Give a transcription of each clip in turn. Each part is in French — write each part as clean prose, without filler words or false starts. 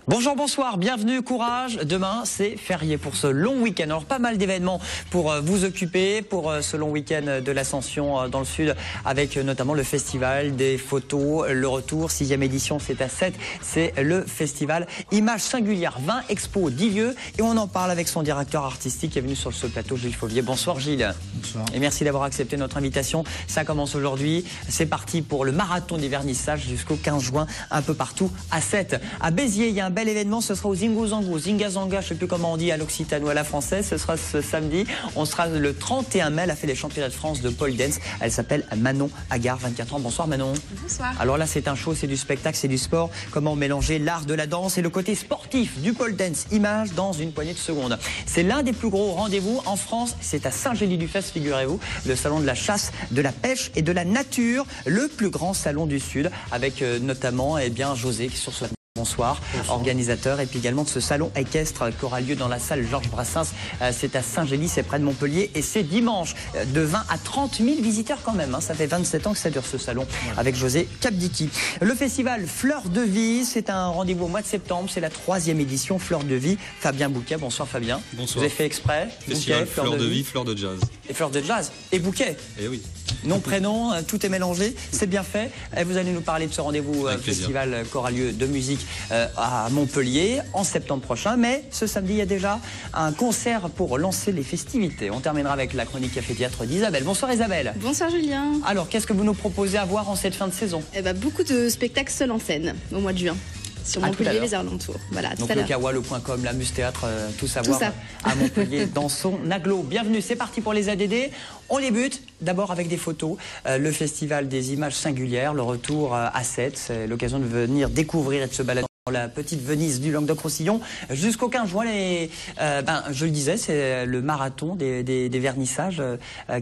Bonjour, bonsoir, bienvenue, courage. Demain, c'est férié pour ce long week-end. Alors, pas mal d'événements pour vous occuper pour ce long week-end de l'Ascension dans le Sud, avec notamment le festival des photos, le retour, 6e édition, c'est à 7. C'est le festival Images Singulières, 20 expos, 10 lieux. Et on en parle avec son directeur artistique qui est venu sur ce plateau, Gilles Fauvier. Bonsoir Gilles. Bonsoir. Et merci d'avoir accepté notre invitation. Ça commence aujourd'hui. C'est parti pour le marathon des vernissages jusqu'au 15 juin, un peu partout à 7. À Béziers, il y a un bel événement, ce sera au Zingozango, Zingazanga, je ne sais plus comment on dit à l'occitane ou à la française, ce sera ce samedi. On sera le 31 mai, elle a fait les championnats de France de pole dance. Elle s'appelle Manon Agard, 24 ans. Bonsoir Manon. Bonsoir. Alors là, c'est un show, c'est du spectacle, c'est du sport. Comment mélanger l'art de la danse et le côté sportif du pole dance, image dans une poignée de secondes. C'est l'un des plus gros rendez-vous en France, c'est à Saint-Gély-du-Fès, figurez-vous, le salon de la chasse, de la pêche et de la nature, le plus grand salon du Sud, avec notamment José qui est sur ce Bonsoir, organisateur, et puis également de ce salon équestre qui aura lieu dans la salle Georges Brassens. C'est à Saint-Gély, c'est près de Montpellier, et c'est dimanche. De 20 à 30 000 visiteurs quand même. Ça fait 27 ans que ça dure ce salon avec José Capdiki. Le festival Fleurs de Vie, c'est un rendez-vous au mois de septembre. C'est la 3e édition Fleurs de Vie. Fabien Bouquet, bonsoir Fabien. Bonsoir. Vous avez fait exprès. Festival Bouquet, Fleurs de Vie, Fleurs de Jazz. Et Fleurs de Jazz. Et Bouquet. Eh oui. Nom, prénom, tout est mélangé, c'est bien fait. Et vous allez nous parler de ce rendez-vous festival qui aura lieu de musique à Montpellier en septembre prochain. Mais ce samedi, il y a déjà un concert pour lancer les festivités. On terminera avec la chronique café-théâtre d'Isabelle. Bonsoir Isabelle. Bonsoir Julien. Alors, qu'est-ce que vous nous proposez à voir en cette fin de saison? Beaucoup de spectacles seuls en scène au mois de juin. Sur Montpellier, les alentours. Voilà, donc le Kawa, le point .com, la Muse Théâtre, tout savoir à Montpellier dans son aglo. Bienvenue, c'est parti pour les ADD. On débute d'abord avec des photos. Le festival des images singulières, le retour à 7. C'est l'occasion de venir découvrir et de se balader dans la petite Venise du Languedoc-Roussillon jusqu'au 15 juin. Je le disais, c'est le marathon des vernissages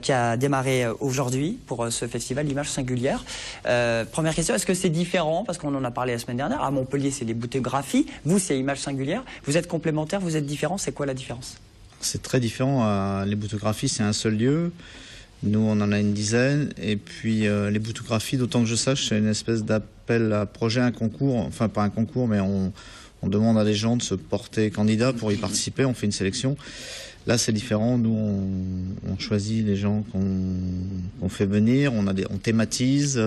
qui a démarré aujourd'hui pour ce festival d'Images Singulières. Première question, est-ce que c'est différent? Parce qu'on en a parlé la semaine dernière. À Montpellier, c'est les bouthographies. Vous, c'est Images Singulières. Vous êtes complémentaires, vous êtes différents. C'est quoi la différence? C'est très différent. Les bouthographies, c'est un seul lieu. Nous, on en a une dizaine. Et puis, les bouthographies, d'autant que je sache, c'est une espèce d'appel à projet, un concours. Enfin, pas un concours, mais on demande à des gens de se porter candidat pour y participer. On fait une sélection. Là, c'est différent. Nous, on choisit les gens qu'on fait venir. On thématise.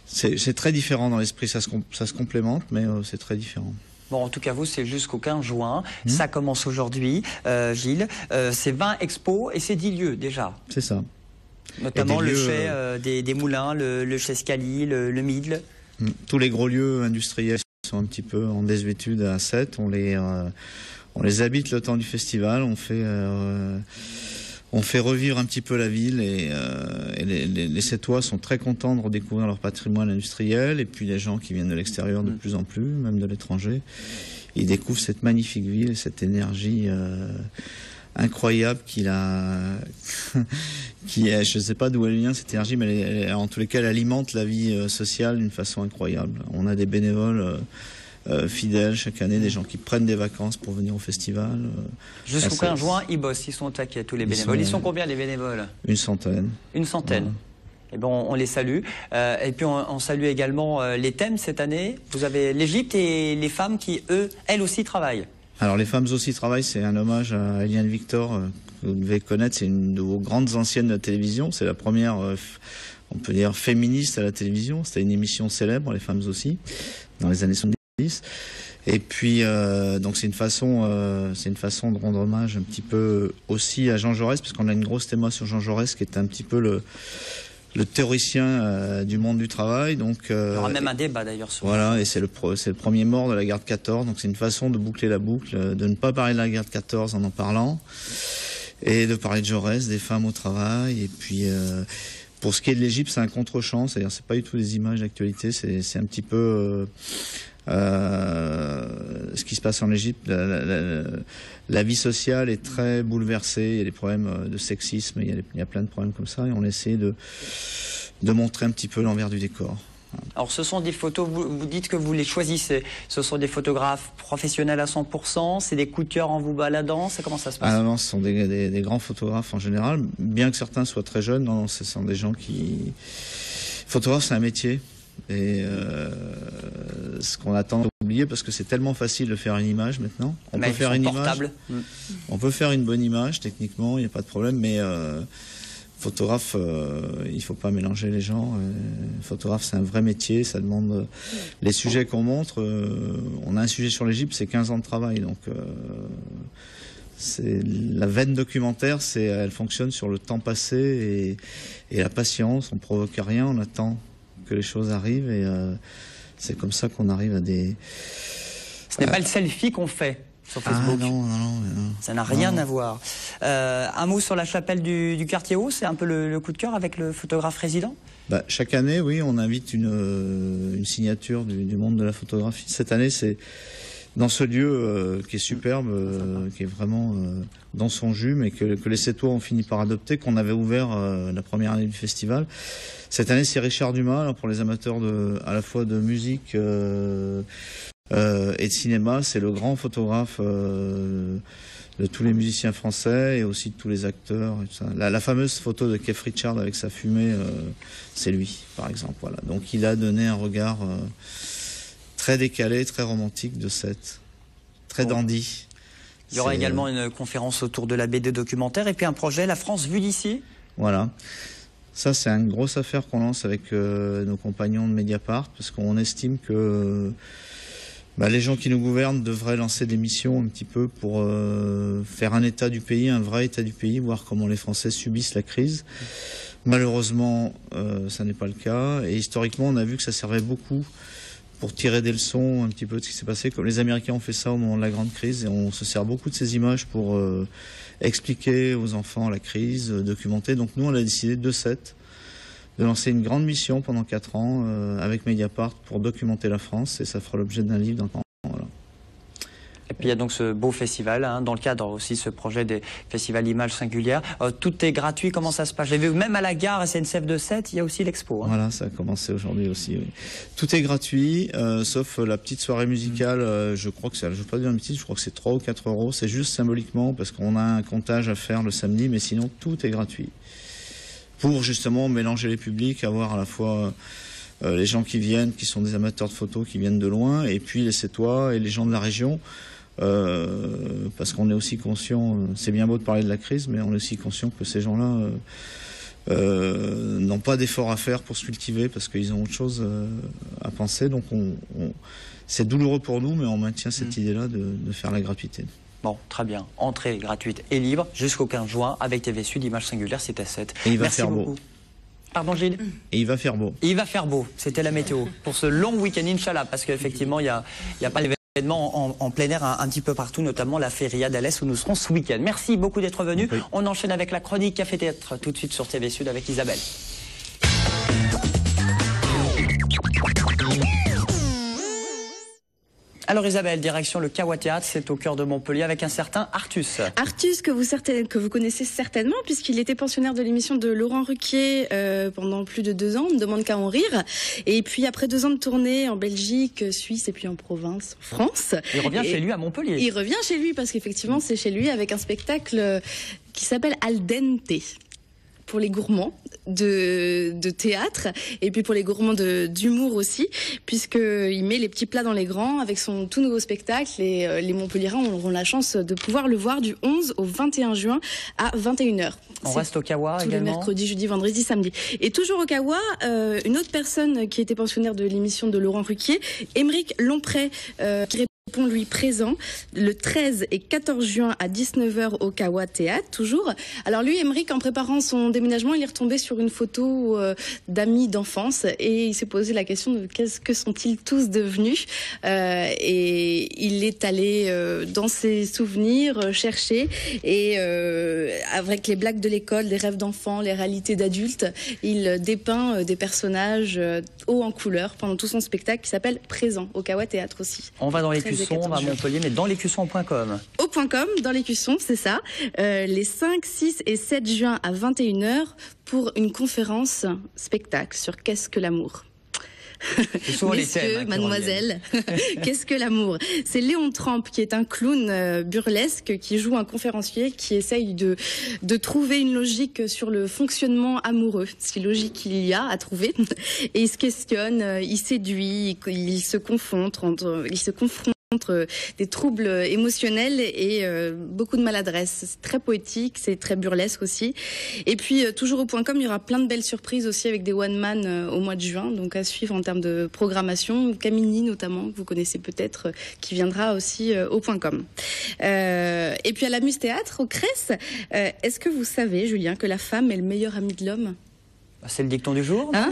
C'est très différent dans l'esprit. Ça se complémente, mais c'est très différent. Bon, en tout cas, vous, c'est jusqu'au 15 juin. Ça commence aujourd'hui, Gilles. C'est 20 expos et c'est 10 lieux déjà. C'est ça. Notamment le chai des Moulins, le chai Scali, le Midle. Tous les gros lieux industriels sont un petit peu en désuétude à 7. On les habite le temps du festival. On fait revivre un petit peu la ville et les Sétois sont très contents de redécouvrir leur patrimoine industriel. Et puis les gens qui viennent de l'extérieur de plus en plus, même de l'étranger, ils découvrent cette magnifique ville, cette énergie incroyable qui est, je ne sais pas d'où elle vient cette énergie, mais en tous les cas elle alimente la vie sociale d'une façon incroyable. On a des bénévoles fidèles chaque année, des gens qui prennent des vacances pour venir au festival. Jusqu'au 15 juin, ils bossent, ils sont au taquet, tous les bénévoles. Ils sont combien les bénévoles? Une centaine. Une centaine. Ouais. Et bon, on les salue. Et puis on salue également les thèmes cette année. Vous avez l'Égypte et les femmes qui, elles aussi travaillent. Alors les femmes aussi travaillent, c'est un hommage à Eliane Victor, que vous devez connaître, c'est une de vos grandes anciennes de la télévision. C'est la première, on peut dire, féministe à la télévision. C'était une émission célèbre, les femmes aussi, dans les années 70. Et puis donc c'est une façon de rendre hommage un petit peu aussi à Jean Jaurès, parce qu'on a une grosse théma sur Jean Jaurès qui est un petit peu le théoricien du monde du travail. Donc il y aura même un débat d'ailleurs sur voilà, et c'est le premier mort de la guerre de 14, donc c'est une façon de boucler la boucle, de ne pas parler de la guerre de 14 en parlant, et de parler de Jaurès, des femmes au travail. Et puis pour ce qui est de l'Égypte, c'est un contre-champ, c'est-à-dire c'est pas du tout des images d'actualité, c'est un petit peu ce qui se passe en Égypte. La vie sociale est très bouleversée, il y a des problèmes de sexisme, il y a plein de problèmes comme ça, et on essaie de montrer un petit peu l'envers du décor. Alors ce sont des photos, vous dites que vous les choisissez, ce sont des photographes professionnels à 100%, c'est des coups de cœur en vous baladant, comment ça se passe? Ah non, ce sont des grands photographes en général, bien que certains soient très jeunes, non, ce sont des gens qui... Photographe, c'est un métier, et ce qu'on a tendance à oublier, parce que c'est tellement facile de faire une image maintenant. On peut faire une image, on peut faire une bonne image, techniquement, il n'y a pas de problème, mais... photographe, il ne faut pas mélanger les gens. Photographe, c'est un vrai métier, ça demande... les sujets qu'on montre, on a un sujet sur l'Égypte, c'est 15 ans de travail. Donc, la veine documentaire, elle fonctionne sur le temps passé et la patience. On ne provoque rien, on attend que les choses arrivent. Et c'est comme ça qu'on arrive à des... Ce n'est pas le selfie qu'on fait sur Facebook. Ah non. Ça n'a rien à voir. Un mot sur la chapelle du quartier haut, c'est un peu le coup de cœur avec le photographe résident? Chaque année, oui, on invite une signature du monde de la photographie. Cette année, c'est dans ce lieu qui est superbe, qui est vraiment dans son jus, mais que les Sétois ont fini par adopter, qu'on avait ouvert la première année du festival. Cette année, c'est Richard Dumas, alors pour les amateurs à la fois de musique... et de cinéma, c'est le grand photographe de tous les musiciens français et aussi de tous les acteurs. Et tout ça. La fameuse photo de Keith Richards avec sa fumée, c'est lui, par exemple. Voilà. Donc il a donné un regard très décalé, très romantique de cette, très dandy. Il y aura également une conférence autour de la BD documentaire et puis un projet, La France vue d'ici. Voilà. Ça, c'est une grosse affaire qu'on lance avec nos compagnons de Mediapart, parce qu'on estime que les gens qui nous gouvernent devraient lancer des missions un petit peu pour faire un état du pays, un vrai état du pays, voir comment les Français subissent la crise. Malheureusement, ça n'est pas le cas. Et historiquement, on a vu que ça servait beaucoup pour tirer des leçons un petit peu de ce qui s'est passé. Comme les Américains ont fait ça au moment de la grande crise, et on se sert beaucoup de ces images pour expliquer aux enfants la crise, documenter. Donc nous, on a décidé de lancer une grande mission pendant 4 ans avec Mediapart pour documenter la France, et ça fera l'objet d'un livre dans le temps. Voilà. Et puis il y a donc ce beau festival, dans le cadre aussi ce projet des festivals Images Singulières. Tout est gratuit, comment ça se passe? J'ai vu même à la gare SNCF de Sète, il y a aussi l'expo. Voilà, ça a commencé aujourd'hui aussi. Oui. Tout est gratuit, sauf la petite soirée musicale, je crois que je ne veux pas dire une petite, je crois que c'est 3 ou 4 euros. C'est juste symboliquement parce qu'on a un comptage à faire le samedi, mais sinon tout est gratuit. Pour justement mélanger les publics, avoir à la fois les gens qui viennent, qui sont des amateurs de photos, qui viennent de loin, et puis les Sétois et les gens de la région, parce qu'on est aussi conscient, c'est bien beau de parler de la crise, mais on est aussi conscient que ces gens-là n'ont pas d'efforts à faire pour se cultiver, parce qu'ils ont autre chose à penser. Donc c'est douloureux pour nous, mais on maintient cette idée-là de faire la gratuité. Bon, très bien. Entrée gratuite et libre jusqu'au 15 juin avec TV Sud, Images Singulières, c'est à 7. Et il va faire beau. Pardon, Gilles? Et il va faire beau. Et il va faire beau, c'était la météo. Pour ce long week-end, Inch'Allah, parce qu'effectivement, il n'y a pas l'événement en plein air un petit peu partout, notamment la Feria d'Alès où nous serons ce week-end. Merci beaucoup d'être venu. On enchaîne avec la chronique Café Théâtre tout de suite sur TV Sud avec Isabelle. Alors Isabelle, direction le Kawa Théâtre, c'est au cœur de Montpellier avec un certain Artus. Artus que vous connaissez certainement puisqu'il était pensionnaire de l'émission de Laurent Ruquier pendant plus de 2 ans, on ne demande qu'à en rire. Et puis après 2 ans de tournée en Belgique, Suisse et puis en province, France. Il revient chez lui à Montpellier. Il revient chez lui parce qu'effectivement c'est chez lui avec un spectacle qui s'appelle Al Dente. Pour les gourmands de théâtre et puis pour les gourmands d'humour aussi, puisqu'il met les petits plats dans les grands avec son tout nouveau spectacle, et les Montpelliérains auront la chance de pouvoir le voir du 11 au 21 juin à 21h. On reste au Kawa tous également. Les mercredis, jeudi, vendredi, samedi. Et toujours au Kawa, une autre personne qui était pensionnaire de l'émission de Laurent Ruquier, Émeric Lompré, qui répond lui présent le 13 et 14 juin à 19h au Kawa Théâtre, toujours. Alors lui, Émeric, en préparant son déménagement, il est retombé sur une photo d'amis d'enfance et il s'est posé la question de que sont-ils tous devenus, et il est allé dans ses souvenirs chercher, et avec les blagues de l'école, les rêves d'enfants, les réalités d'adultes, il dépeint des personnages haut en couleur pendant tout son spectacle qui s'appelle Présent au Kawa Théâtre aussi. On va dans l'écussons à Montpellier, mais dans l'écusson.com. Au .com, dans l'écusson, c'est ça. Les 5, 6 et 7 juin à 21h pour une conférence spectacle sur qu'est-ce que l'amour. Messieurs, mademoiselle, qu'est-ce que l'amour? C'est Léon Tramp qui est un clown burlesque qui joue un conférencier qui essaye de trouver une logique sur le fonctionnement amoureux, si logique il y a à trouver. Et il se questionne, il séduit, il se confronte entre des troubles émotionnels et beaucoup de maladresse. C'est très poétique, c'est très burlesque aussi. Et puis, toujours au .com, il y aura plein de belles surprises aussi avec des one-man au mois de juin, donc à suivre en termes de programmation. Camini notamment, que vous connaissez peut-être, qui viendra aussi au .com. Et puis à la Muse-Théâtre, au Cress, est-ce que vous savez, Julien, que la femme est le meilleur ami de l'homme ? C'est le dicton du jour, hein?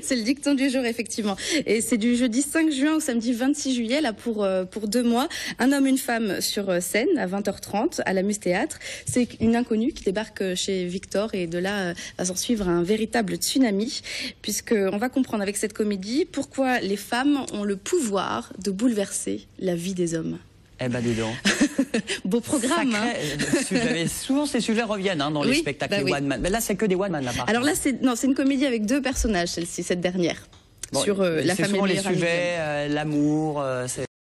C'est le dicton du jour, effectivement. Et c'est du jeudi 5 juin au samedi 26 juillet, là, pour 2 mois. Un homme, une femme sur scène à 20h30 à la Muse-Théâtre. C'est une inconnue qui débarque chez Victor et de là va s'en suivre un véritable tsunami, puisqu'on va comprendre avec cette comédie pourquoi les femmes ont le pouvoir de bouleverser la vie des hommes. Eh ben, dis donc. Beau programme. Hein. Souvent, ces sujets reviennent dans les spectacles one man. Mais là, c'est que des one man. Alors là, c'est une comédie avec 2 personnages, celle-ci, cette dernière. Bon, sur la femme et le meilleur ami. Les sujets, l'amour,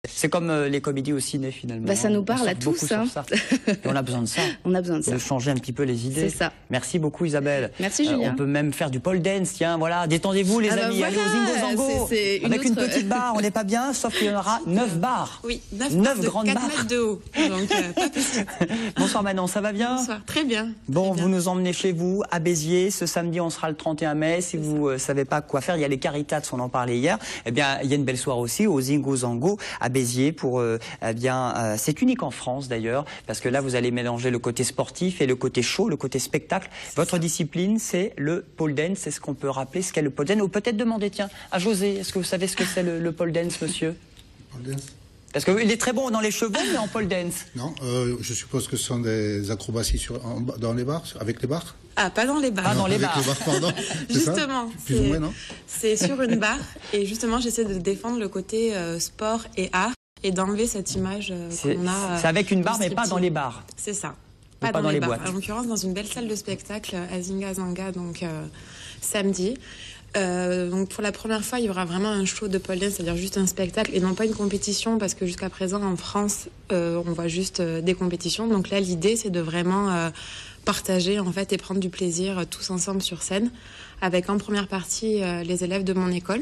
c'est comme les comédies au ciné, finalement. Bah, ça nous parle à tous. Hein. Et on a besoin de ça. On a besoin de ça. De changer un petit peu les idées. C'est ça. Merci beaucoup, Isabelle. Merci, Julien. On peut même faire du pole dance, tiens, voilà. Détendez-vous, les amis. Allez au Zingo Zango. Avec une petite barre, on n'est pas bien, sauf qu'il y en aura 9 barres. Oui, 9 grandes barres. 4 mètres de haut. Donc, pas possible. Bonsoir, Manon, ça va bien? Bonsoir, très bien. Bon, vous nous emmenez chez vous, à Béziers. Ce samedi, on sera le 31 mai. Si vous ne savez pas quoi faire, il y a les Caritats, on en parlait hier. Eh bien, il y a une belle soirée aussi au Zingo Zango à Béziers pour c'est unique en France d'ailleurs, parce que là vous allez mélanger le côté sportif et le côté show, le côté spectacle. Votre discipline, c'est le pole dance. C'est ce qu'on peut rappeler ce qu'est le pole dance. Ou peut-être demander, tiens, à José, est-ce que vous savez ce que c'est le pole dance, monsieur? Pole dance. Parce qu'il est très bon dans les chevaux, mais en pole dance. Non, je suppose que ce sont des acrobaties dans les bars, avec les barres. Ah, pas dans les bars. Pas dans les bars. Pardon. Justement, plus ou moins, non? C'est sur une barre. Et justement, j'essaie de défendre le côté sport et art. Et d'enlever cette image qu'on a. C'est avec une barre, mais pas dans les bars. C'est ça. Pas dans les boîtes. En l'occurrence, dans une belle salle de spectacle à Zinga Zanga, donc samedi. Donc pour la première fois, il y aura vraiment un show de pole dance, c'est-à-dire juste un spectacle et non pas une compétition, parce que jusqu'à présent en France, on voit juste des compétitions. Donc là, l'idée, c'est de vraiment partager en fait et prendre du plaisir tous ensemble sur scène, avec en première partie les élèves de mon école.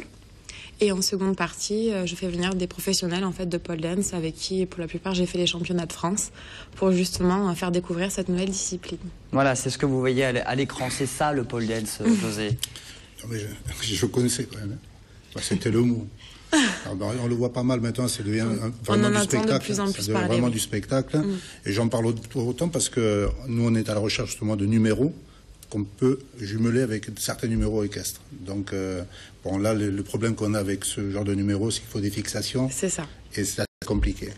Et en seconde partie, je fais venir des professionnels en fait de pole dance avec qui, pour la plupart, j'ai fait les championnats de France pour justement faire découvrir cette nouvelle discipline. Voilà, c'est ce que vous voyez à l'écran, c'est ça le pole dance, José. Non, mais je connaissais quand même. Hein. C'était le mot. Alors, on le voit pas mal maintenant, c'est vraiment du spectacle. De plus en plus parler, vraiment du spectacle. Et j'en parle autant parce que nous, on est à la recherche justement de numéros qu'on peut jumeler avec certains numéros équestres. Donc, bon, là, le problème qu'on a avec ce genre de numéros, c'est qu'il faut des fixations. C'est ça. Et c'est compliqué.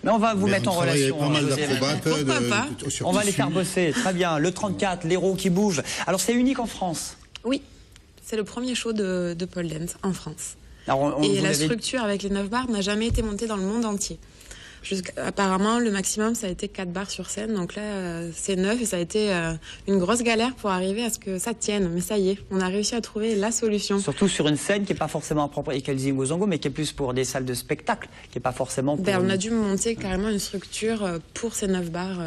Mais on va vous mettre en relation. Pas mal d'acrobates. On va les faire bosser. Très bien. Le 34, l'héros qui bouge. Alors, c'est unique en France? Oui. C'est le premier show de pole dance en France. Alors, et la structure avec les 9 barres n'a jamais été montée dans le monde entier. Apparemment, le maximum, ça a été 4 barres sur scène. Donc là, c'est 9 et ça a été une grosse galère pour arriver à ce que ça tienne. Mais ça y est, on a réussi à trouver la solution. Surtout sur une scène qui n'est pas forcément appropriée avec le Zingo Zango, mais qui est plus pour des salles de spectacle, qui n'est pas forcément pour... on a dû monter carrément une structure pour ces 9 barres.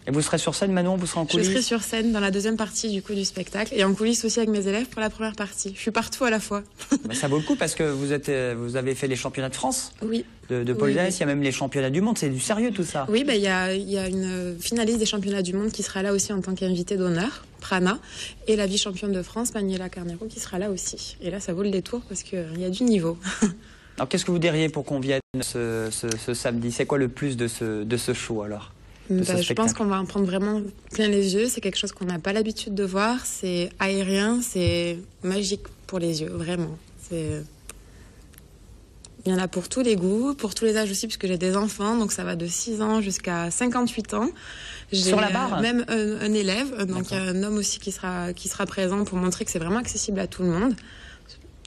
Et vous serez sur scène, Manon? Vous serez en coulisses? Je serai sur scène dans la deuxième partie du spectacle et en coulisses aussi avec mes élèves pour la première partie. Je suis partout à la fois. Ça vaut le coup parce que vous avez fait les championnats de France. Oui. De pole dance, il y a même les championnats du monde. C'est du sérieux tout ça. Oui, il y a une finaliste des championnats du monde qui sera là aussi en tant qu'invitée d'honneur, Prana, et la vice-championne de France, Maniela Carnero, qui sera là aussi. Et là, ça vaut le détour parce qu'il y a du niveau. Alors qu'est-ce que vous diriez pour qu'on vienne ce samedi? C'est quoi le plus de ce show alors? Je pense qu'on va en prendre vraiment plein les yeux. C'est quelque chose qu'on n'a pas l'habitude de voir. C'est aérien, c'est magique pour les yeux, vraiment. Il y en a pour tous les goûts, pour tous les âges aussi, puisque j'ai des enfants, donc ça va de 6 ans jusqu'à 58 ans. Sur la barre même un élève, donc il y a un homme aussi qui sera présent pour montrer que c'est vraiment accessible à tout le monde.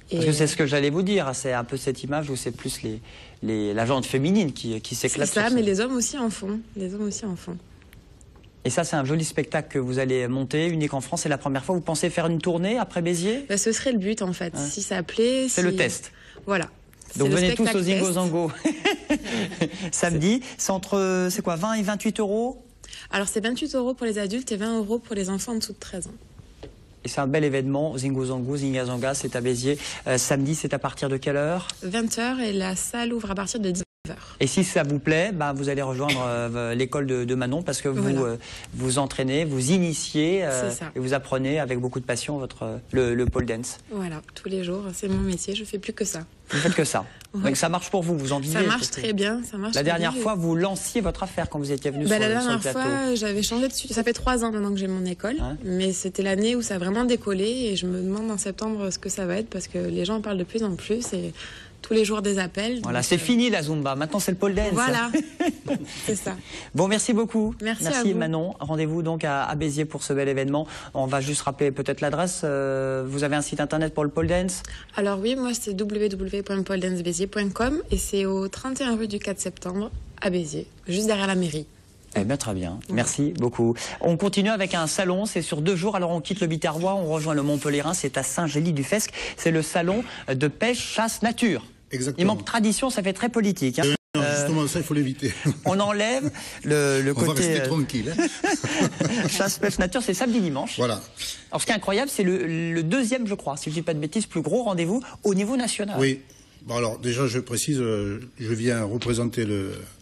Parce que c'est ce que j'allais vous dire, c'est un peu cette image où c'est plus la jante féminine qui s'éclate. C'est ça, mais les hommes aussi en font. Les hommes aussi en font. Et ça, c'est un joli spectacle que vous allez monter, unique en France. C'est la première fois. Vous pensez faire une tournée après Béziers? Ce serait le but, en fait. Hein? Si ça plaît... C'est le test. Voilà. Donc venez tous au Zingo Zango samedi. C'est quoi, 20 et 28 €? Alors c'est 28 € pour les adultes et 20 € pour les enfants en dessous de 13 ans. Et c'est un bel événement, Zingo Zango, Zingazanga, c'est à Béziers. Samedi, c'est à partir de quelle heure? 20 h et la salle ouvre à partir de 19 h. Et si ça vous plaît, vous allez rejoindre l'école de Manon parce que vous vous entraînez, vous initiez et vous apprenez avec beaucoup de passion le pole dance. Voilà, tous les jours, c'est mon métier, je fais plus que ça. Vous faites que ça. Donc ça marche pour vous, vous en vivez? Ça marche très bien, ça marche. La dernière fois, vous lanciez votre affaire quand vous étiez venu sur le plateau. La dernière fois, j'avais changé de studio. Ça fait 3 ans maintenant que j'ai mon école, mais c'était l'année où ça a vraiment décollé et je me demande en septembre ce que ça va être parce que les gens en parlent de plus en plus et tous les jours des appels. Voilà, c'est fini la Zumba, maintenant c'est le pole dance. Voilà, c'est ça. Bon, merci beaucoup. Merci à vous. Manon. Rendez-vous donc à Béziers pour ce bel événement. On va juste rappeler peut-être l'adresse. Vous avez un site internet pour le pole dance? Alors oui, moi c'est www.poledancebéziers.com et c'est au 31 rue du 4 septembre à Béziers, juste derrière la mairie. Eh bien, très bien. Merci beaucoup. On continue avec un salon. C'est sur 2 jours. Alors, on quitte le Biterrois, on rejoint le Montpellierin. C'est à Saint-Gély-du-Fesque. C'est le salon de pêche, chasse, nature. Exactement. Il manque tradition, ça fait très politique. Hein. Non, justement, ça, il faut l'éviter. On enlève le côté... On va rester tranquille. Hein. Chasse, pêche, nature, c'est samedi, dimanche. Voilà. Alors, ce qui est incroyable, c'est le deuxième, je crois, si je ne dis pas de bêtises, plus gros rendez-vous au niveau national. Oui. Bon, alors, déjà, je précise, je viens représenter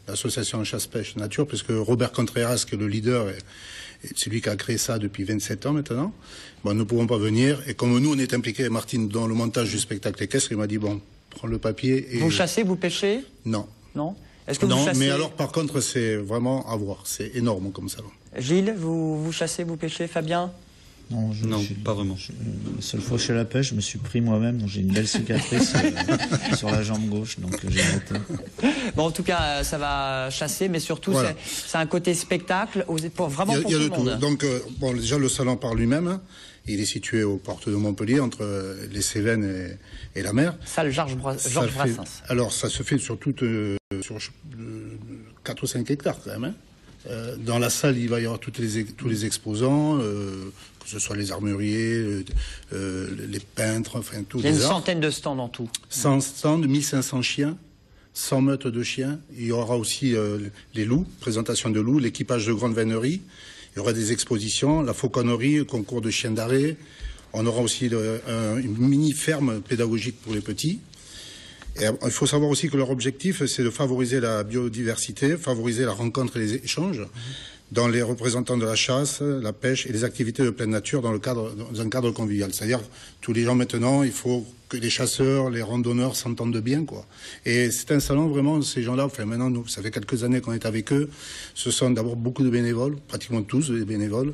l'association Chasse-Pêche Nature, parce que Robert Contreras, qui est le leader, c'est lui qui a créé ça depuis 27 ans maintenant. Bon, nous ne pouvons pas venir. Et comme nous, on est impliqués, Martine, dans le montage du spectacle équestre, il m'a dit, bon, prends le papier et... Vous chassez, vous pêchez? Non. Non? Est-ce que vous non, chassez? mais alors, par contre, c'est vraiment à voir. C'est énorme comme salon. Gilles, vous chassez, vous pêchez? Fabien? Non, pas vraiment. La seule fois chez la pêche, je me suis pris moi-même, donc j'ai une belle cicatrice sur la jambe gauche, donc j'ai arrêté. Bon, en tout cas, ça va chasser, mais surtout, voilà. C'est un côté spectacle, vraiment pour tout le monde. Donc, bon, déjà, le salon par lui-même, hein, il est situé aux portes de Montpellier, entre les Cévennes et la mer. Salle Georges Brassens. Alors, ça se fait sur 4 ou 5 hectares, quand même, hein. Dans la salle, il va y avoir tous les exposants, que ce soit les armuriers, les peintres, enfin tout. Il y a une centaine de stands en tout. 100 stands, 1500 chiens, 100 meutes de chiens. Il y aura aussi les loups, présentation de loups, l'équipage de grande vénerie. Il y aura des expositions, la fauconnerie, concours de chiens d'arrêt. On aura aussi une mini-ferme pédagogique pour les petits. Et il faut savoir aussi que leur objectif, c'est de favoriser la biodiversité, favoriser la rencontre et les échanges dans les représentants de la chasse, la pêche et les activités de pleine nature dans un cadre convivial. C'est-à-dire, tous les gens maintenant, il faut que les chasseurs, les randonneurs s'entendent bien, quoi. Et c'est un salon vraiment, ces gens-là, enfin maintenant, nous, ça fait quelques années qu'on est avec eux. Ce sont d'abord beaucoup de bénévoles, pratiquement tous des bénévoles.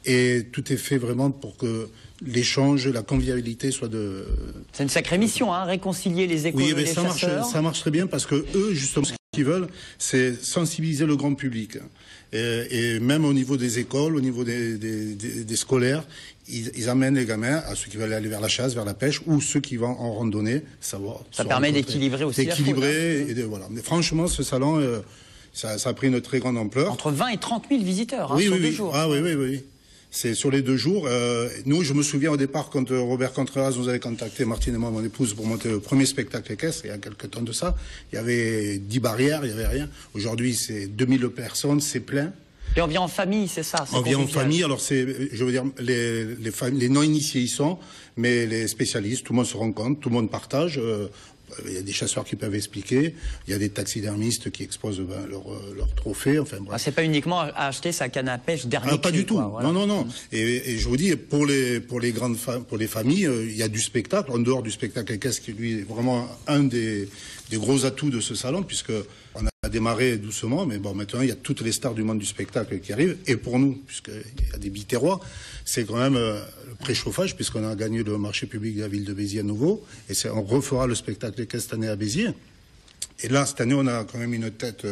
Et tout est fait vraiment pour que l'échange, la convivialité soit de... C'est une sacrée mission, hein, réconcilier les écoles et les chasseurs. Ça marche très bien parce que eux, justement, ce qu'ils veulent, c'est sensibiliser le grand public. Et même au niveau des écoles, au niveau des scolaires, ils amènent les gamins à ceux qui veulent aller vers la chasse, vers la pêche, ou ceux qui vont en randonnée. Ça permet d'équilibrer aussi la faune, hein. Voilà. Mais franchement, ce salon, ça a pris une très grande ampleur. Entre 20 et 30 000 visiteurs, hein, sur 2 jours. Ah oui. C'est sur les 2 jours. Nous, je me souviens au départ, quand Robert Contreras nous avait contacté, Martine et moi, mon épouse, pour monter le premier spectacle équestre, il y a quelques temps de ça, il y avait 10 barrières, il y avait rien. Aujourd'hui, c'est 2000 personnes, c'est plein. Et on vient en famille, c'est ça? On vient en famille, alors je veux dire, les non-initiés y sont, mais les spécialistes, tout le monde se rencontre, tout le monde partage. Il y a des chasseurs qui peuvent expliquer, il y a des taxidermistes qui exposent leurs trophées, enfin bref. C'est pas uniquement acheter sa canne à pêche dernier pas du tout. Voilà. Non. Et je vous dis, pour les familles, il y a du spectacle, en dehors du spectacle équestre, qui lui est vraiment un des gros atouts de ce salon, puisque on a démarré doucement, mais bon, maintenant il y a toutes les stars du monde du spectacle qui arrivent, et pour nous, puisqu'il y a des Biterrois, c'est quand même le préchauffage, puisqu'on a gagné le marché public de la ville de Béziers à nouveau, et on refera le spectacle équestre cette année à Béziers. Et là, cette année, on a quand même une tête,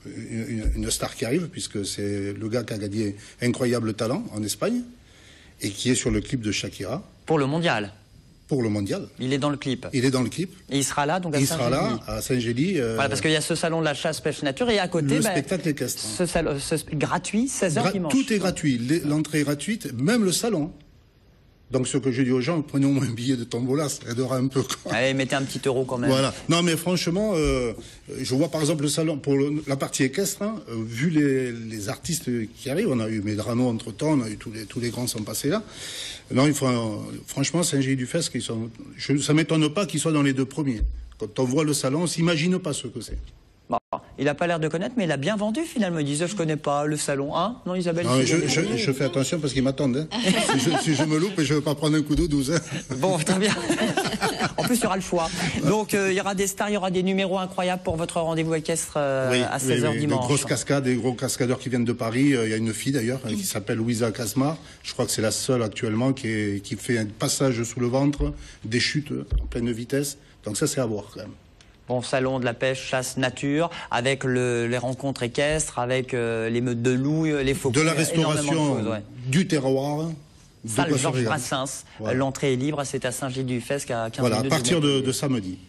une star qui arrive, puisque c'est le gars qui a gagné Incroyable Talent en Espagne, et qui est sur le clip de Shakira. Pour le mondial. pour le mondial. Il est dans le clip. Il est dans le clip. Et il sera là, donc à Il Saint-Gély. sera là, à Saint-Gély. Voilà, parce qu'il y a ce salon de la chasse, pêche, nature, et à côté, le spectacle équestre. Gratuit, 16h dimanche. Tout est gratuit. L'entrée est gratuite, même le salon. Donc ce que je dis aux gens, prenez au moins un billet de tombola, ça aidera un peu. Quoi. Allez, mettez un petit euro quand même. Voilà. Non mais franchement, je vois par exemple le salon, pour la partie équestre, hein, vu les artistes qui arrivent, on a eu Medrano entre-temps, on a eu tous les grands sont passés là. Non, il faut, franchement, Saint-Gély-du-Fesque, ça m'étonne pas qu'ils soient dans les 2 premiers. Quand on voit le salon, on s'imagine pas ce que c'est. Bon, il n'a pas l'air de connaître, mais il a bien vendu finalement. Il disait, je connais pas le salon. Hein non, Isabelle? Non, je fais attention parce qu'ils m'attendent. Hein. si je me loupe, je ne veux pas prendre un coup d'eau 12. Hein. Bon, très bien. En plus, il y aura le choix. Donc, il y aura des stars, il y aura des numéros incroyables pour votre rendez-vous équestre à 16h dimanche. De grosses cascades, des gros cascadeurs qui viennent de Paris. Il y a une fille d'ailleurs qui s'appelle Louisa Casmar. Je crois que c'est la seule actuellement qui fait un passage sous le ventre, des chutes en pleine vitesse. Donc ça, c'est à voir quand même. Bon, salon de la pêche, chasse, nature, avec les rencontres équestres, avec les meutes de loups, les faucons. De la restauration, du terroir. Salle Georges Brassens. Voilà. L'entrée est libre, c'est à Saint-Gély-du-Fesque à 15h. Voilà, à partir de samedi.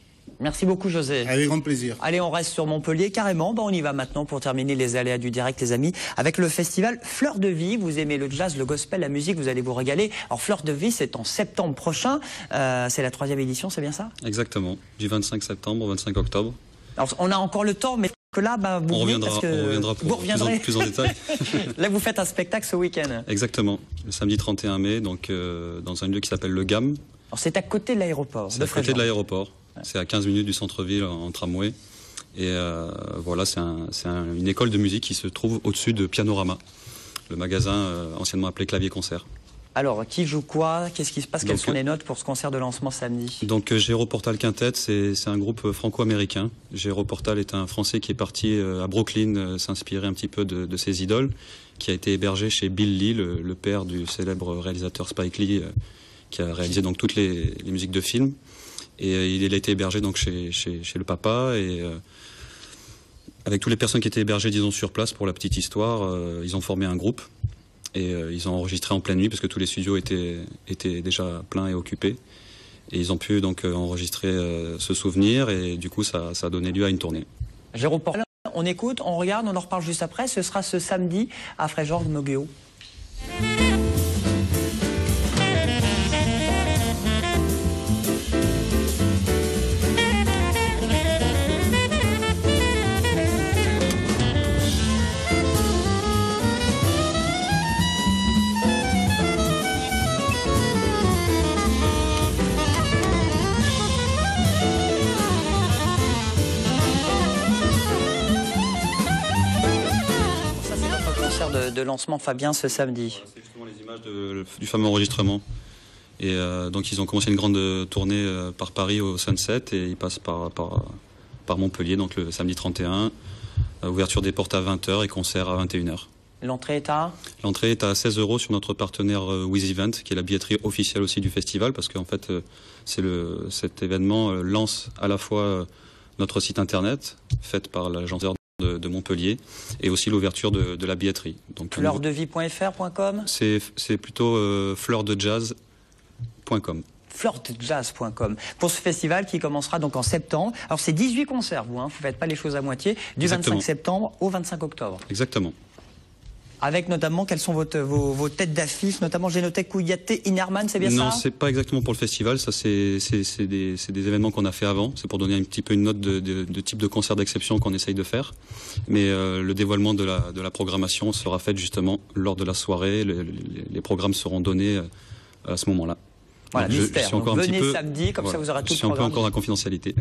Merci beaucoup, José. Avec grand plaisir. Allez, on reste sur Montpellier, carrément. Bon, on y va maintenant pour terminer les aléas du direct, les amis, avec le festival Fleur de Vie. Vous aimez le jazz, le gospel, la musique, vous allez vous régaler. Alors, Fleur de Vie, c'est en septembre prochain. C'est la 3e édition, c'est bien ça? Exactement. Du 25 septembre au 25 octobre. Alors, on a encore le temps, mais que là, vous on reviendra plus en détail. Là, vous faites un spectacle ce week-end. Exactement. Le samedi 31 mai, donc dans un lieu qui s'appelle Le Gam. Alors, c'est à côté de l'aéroport. C'est à côté de l'aéroport. C'est à 15 minutes du centre-ville en tramway. Et voilà, c'est une école de musique qui se trouve au-dessus de Pianorama, le magasin anciennement appelé Clavier Concert. Alors, qui joue quoi? Qu'est-ce qui se passe? Quelles sont les notes pour ce concert de lancement samedi? Donc, Géroportal Quintet, c'est un groupe franco-américain. Géroportal est un Français qui est parti à Brooklyn s'inspirer un petit peu de ses idoles, qui a été hébergé chez Bill Lee, le père du célèbre réalisateur Spike Lee, qui a réalisé donc toutes les musiques de films. Et il a été hébergé donc chez le papa et avec toutes les personnes qui étaient hébergées, disons, sur place pour la petite histoire, ils ont formé un groupe et ils ont enregistré en pleine nuit parce que tous les studios étaient déjà pleins et occupés. Et ils ont pu donc enregistrer ce souvenir et du coup ça a donné lieu à une tournée. Géroportal, on écoute, on regarde, on en reparle juste après. Ce sera ce samedi à Fréjorges-Moguéo. De lancement, Fabien, ce samedi. C'est justement les images du fameux enregistrement. Et donc ils ont commencé une grande tournée par Paris au Sunset et ils passent par Montpellier, donc le samedi 31. Ouverture des portes à 20h et concert à 21h. L'entrée est à? L'entrée est à 16 € sur notre partenaire With Event, qui est la billetterie officielle aussi du festival, parce qu'en fait cet événement lance à la fois notre site internet, fait par l'agence de Montpellier, et aussi l'ouverture de la billetterie. Donc, fleurdevie.fr.com. C'est plutôt fleurdejazz.com. fleurdejazz.com pour ce festival qui commencera donc en septembre. Alors c'est 18 concerts, vous ne faites pas les choses à moitié, du Exactement. 25 septembre au 25 octobre. Exactement. Avec notamment, quelles sont vos têtes d'affiche, notamment j'ai noté Kouyaté, Inerman, c'est bien ça? Non, c'est pas exactement pour le festival, ça c'est des événements qu'on a fait avant, c'est pour donner un petit peu une note de type de concert d'exception qu'on essaye de faire. Mais le dévoilement de la programmation sera fait justement lors de la soirée, les programmes seront donnés à ce moment-là. Voilà, donc, mystère. Je suis encore donc, venez un petit peu, samedi, comme ça vous aurez tout le programme. Je suis un peu encore dans la confidentialité.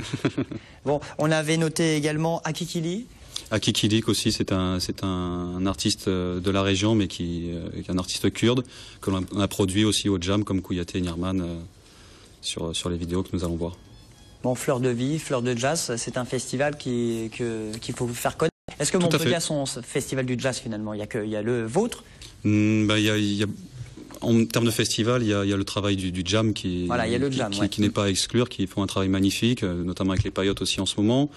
Bon, on avait noté également Akikili. Akikilik aussi, c'est un artiste de la région, mais qui est un artiste kurde, que l'on a produit aussi au Jam, comme Kouyaté et Nirman, sur les vidéos que nous allons voir. Bon, Fleur de Vie, Fleur de Jazz, c'est un festival qu'il faut faire connaître. Est-ce que Montpellier a son festival du jazz finalement? Il y a le vôtre? En termes de festival, il y a le travail du jam qui n'est pas à exclure, qui font un travail magnifique, notamment avec les Paillotes aussi en ce moment.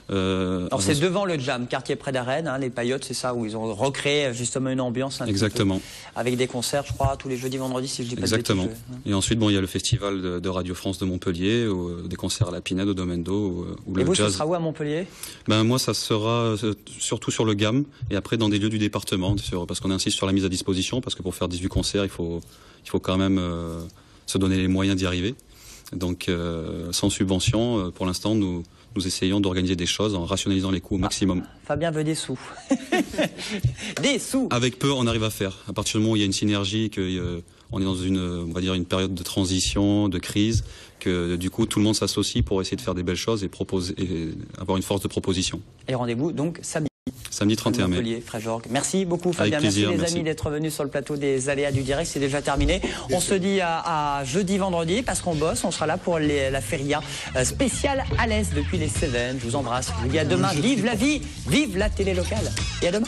Alors c'est devant le jam, quartier près d'Arène, les Paillotes, c'est ça, où ils ont recréé justement une ambiance un Exactement. Peu, avec des concerts, je crois, tous les jeudis, vendredis, si je dis pas Exactement. de bêtises. Et ensuite, il y a le festival de Radio France de Montpellier, des concerts à la Pinède, au Domaine d'Eau, où et le vous, jazz... ce sera où à Montpellier? Moi, ça sera surtout sur le GAM, et après dans des lieux du département, parce qu'on insiste sur la mise à disposition, parce que pour faire 18 concerts, il faut quand même se donner les moyens d'y arriver. Donc, sans subvention, pour l'instant, nous essayons d'organiser des choses en rationalisant les coûts au maximum. Fabien veut des sous. Des sous. Avec peu, on arrive à faire. À partir du moment où il y a une synergie, on est dans une période de transition, de crise, que du coup tout le monde s'associe pour essayer de faire des belles choses et avoir une force de proposition. Et rendez-vous donc samedi 31 mai. Montpellier, Fréjorgue. Merci beaucoup Fabien, merci les amis d'être venus sur le plateau des Aléas du Direct, c'est déjà terminé. On se dit à jeudi, vendredi, parce qu'on bosse, on sera là pour la feria spéciale à l'Est depuis les Cévennes. Je vous embrasse, je vous dis à demain, vive la vie, vive la télé locale, et à demain.